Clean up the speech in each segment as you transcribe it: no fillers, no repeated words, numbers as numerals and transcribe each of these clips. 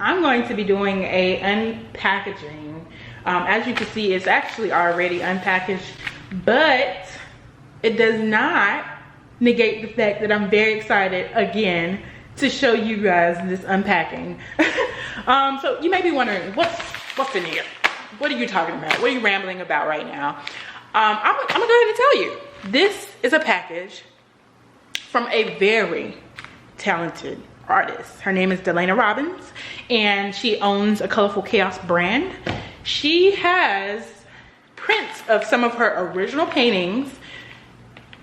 I'm going to be doing a unpackaging. As you can see, it's actually already unpackaged, but it does not negate the fact that I'm very excited again to show you guys this unpacking. So you may be wondering, what's in here? What are you talking about? What are you rambling about right now? I'm gonna go ahead and tell you. This is a package from a very talented artist. Her name is Delana Robbins, and she owns Acolorfulchaos brand. She has prints of some of her original paintings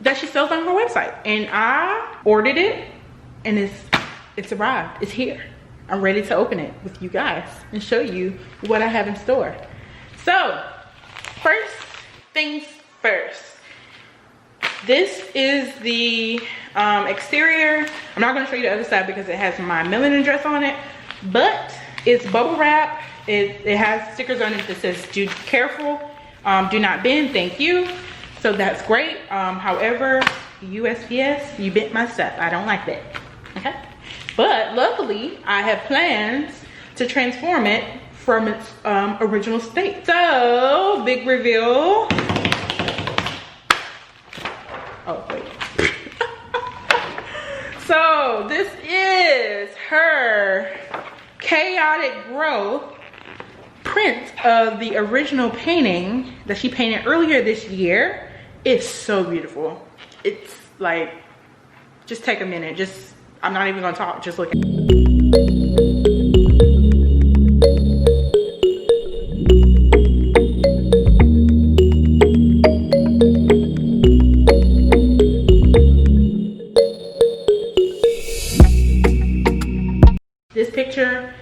that she sells on her website, and I ordered it, and it's arrived. It's here. I'm ready to open it with you guys and show you what I have in store. So first things first, this is the exterior. I'm not going to show you the other side because it has my mailing address on it, but it's bubble wrap. It has stickers on it that says do careful, do not bend, thank you. So that's great. However, USPS, you bent my stuff. I don't like that. Okay, but luckily I have plans to transform it from its original state. So big reveal. Oh wait. So this is her chaotic growth print of the original painting that she painted earlier this year. It's so beautiful. It's like, just take a minute. I'm not even gonna talk, just look at it. This picture,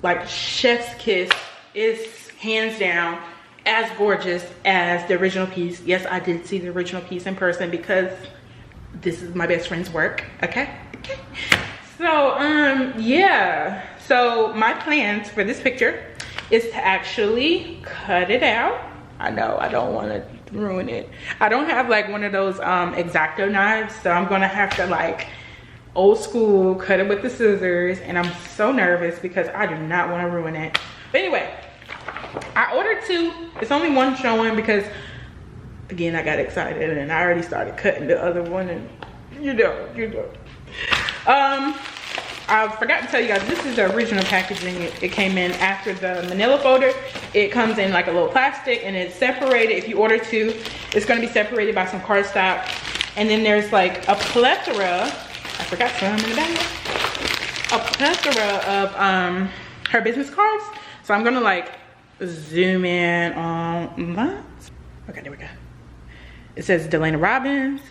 like chef's kiss, is hands down as gorgeous as the original piece. Yes, I did see the original piece in person because this is my best friend's work. Okay. So yeah, so my plans for this picture is to actually cut it out. I know I don't want to ruin it. I don't have like one of those X-Acto knives, so I'm gonna have to like old school cut it with the scissors, and I'm so nervous because I do not want to ruin it. But anyway, I ordered two. It's only one showing because again I got excited and I already started cutting the other one, and you know. I forgot to tell you guys, this is the original packaging. It came in after the manila folder. It comes in like a little plastic, and it's separated. If you order two, it's going to be separated by some cardstock, and then there's like a plethora, I forgot some in the bag, a plethora of her business cards. So I'm gonna like zoom in on that. Okay, there we go. It says Delana Robbins,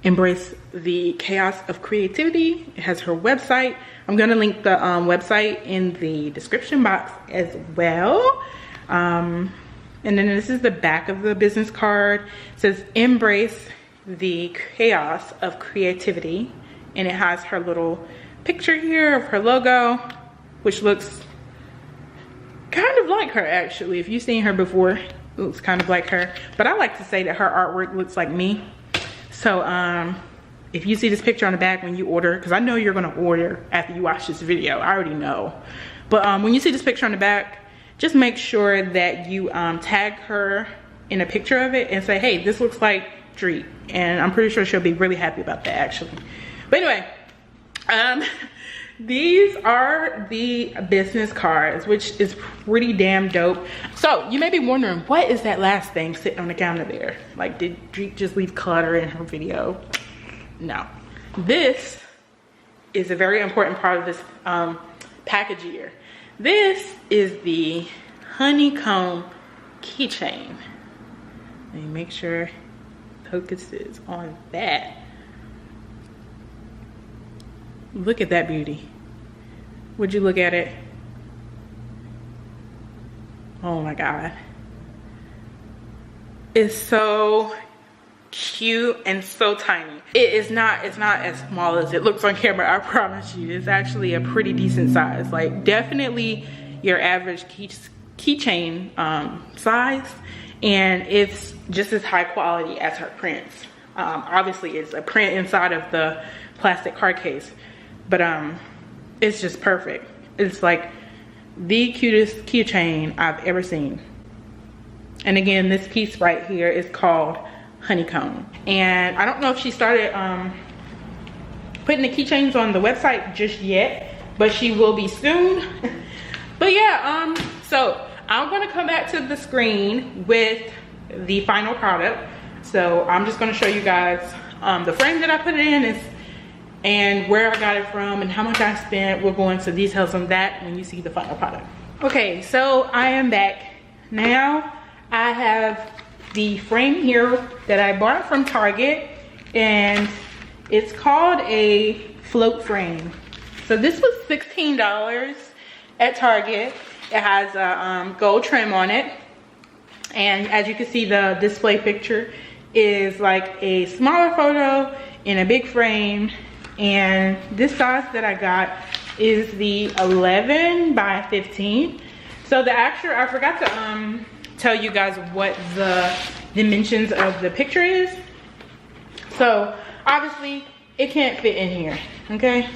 embrace the chaos of creativity. It has her website. I'm gonna link the website in the description box as well. And then this is the back of the business card. It says embrace the chaos of creativity, and it has her little picture here of her logo, which looks kind of like her actually. If you've seen her before, it looks kind of like her, but I like to say that her artwork looks like me. So if you see this picture on the back when you order, because I know you're gonna order after you watch this video, I already know, but when you see this picture on the back, just make sure that you tag her in a picture of it and say, hey, this looks like Dreet, and I'm pretty sure she'll be really happy about that actually. But anyway, these are the business cards, which is pretty damn dope. So you may be wondering, what is that last thing sitting on the counter there? Like, did Dreet just leave clutter in her video? No, this is a very important part of this package here. This is the honeycomb keychain. Let me make sure focuses on that. Look at that beauty. Would you look at it? Oh my God. It's so cute and so tiny. It's not as small as it looks on camera, I promise you. It's actually a pretty decent size. Like definitely your average keychain size, and it's just as high quality as her prints. Obviously it's a print inside of the plastic card case, but it's just perfect. It's like the cutest keychain I've ever seen. And again, this piece right here is called Honeycomb. And I don't know if she started putting the keychains on the website just yet, but she will be soon. But yeah, so I'm gonna come back to the screen with the final product. So I'm just gonna show you guys the frame that I put it in and where I got it from and how much I spent. We'll go into details on that when you see the final product. Okay, so I am back. Now I have the frame here that I bought from Target, and it's called a float frame. So this was $16 at Target. It has a gold trim on it, and as you can see, the display picture is like a smaller photo in a big frame. And this size that I got is the 11 by 15. So the actual, I forgot to tell you guys what the dimensions of the picture is. So obviously it can't fit in here, okay?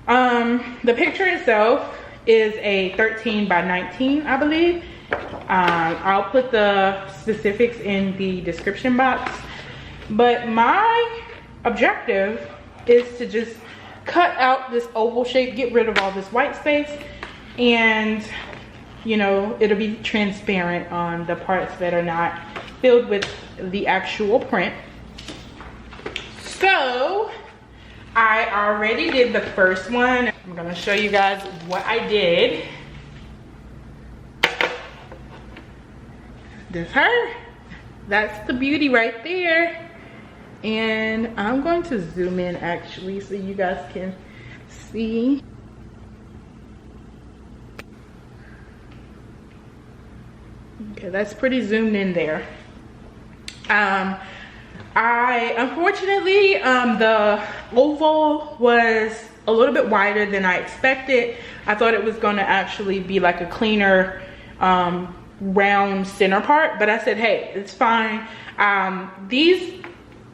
The picture itself is a 13 by 19, I believe. I'll put the specifics in the description box. But my objective is to just cut out this oval shape, get rid of all this white space, and you know, it'll be transparent on the parts that are not filled with the actual print. So I already did the first one. I'm gonna show you guys what I did. This her, that's the beauty right there. And I'm going to zoom in actually so you guys can see. Okay, that's pretty zoomed in there. Unfortunately, the oval was a little bit wider than I expected. I thought it was going to actually be like a cleaner round center part, but I said, hey, it's fine. These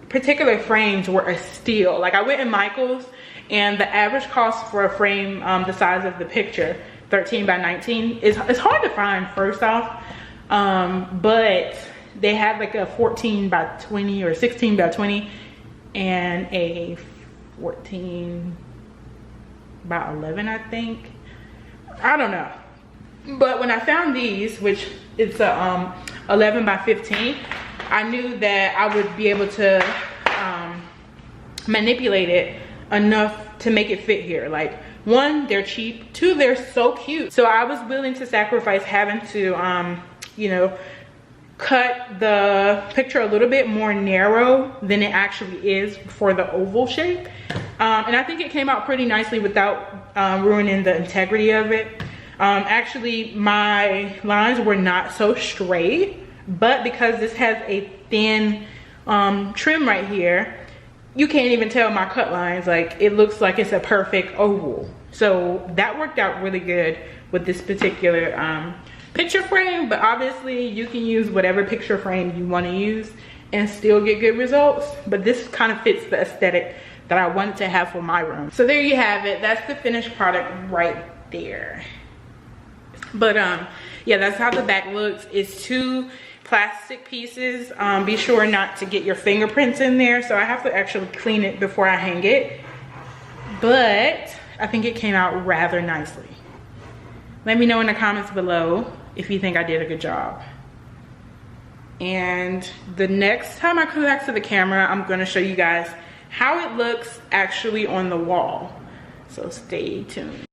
particular frames were a steal. Like, I went in Michael's, and the average cost for a frame the size of the picture, 13 by 19, is hard to find, first off. But they had like a 14 by 20 or 16 by 20 and a 14 by 11, I think. I don't know. But when I found these, which it's a 11 by 15, I knew that I would be able to manipulate it enough to make it fit here. Like, one, they're cheap. Two, they're so cute. So I was willing to sacrifice having to, you know, cut the picture a little bit more narrow than it actually is for the oval shape. And I think it came out pretty nicely without ruining the integrity of it. Actually, my lines were not so straight, but because this has a thin trim right here, you can't even tell my cut lines. Like, it looks like it's a perfect oval. So that worked out really good with this particular picture frame. But obviously you can use whatever picture frame you want to use and still get good results. But this kind of fits the aesthetic that I wanted to have for my room. So there you have it. That's the finished product right there. But yeah, that's how the back looks. It's two plastic pieces. Be sure not to get your fingerprints in there, so I have to actually clean it before I hang it. But I think it came out rather nicely. Let me know in the comments below if you think I did a good job. And the next time I come back to the camera, I'm going to show you guys how it looks actually on the wall. So stay tuned.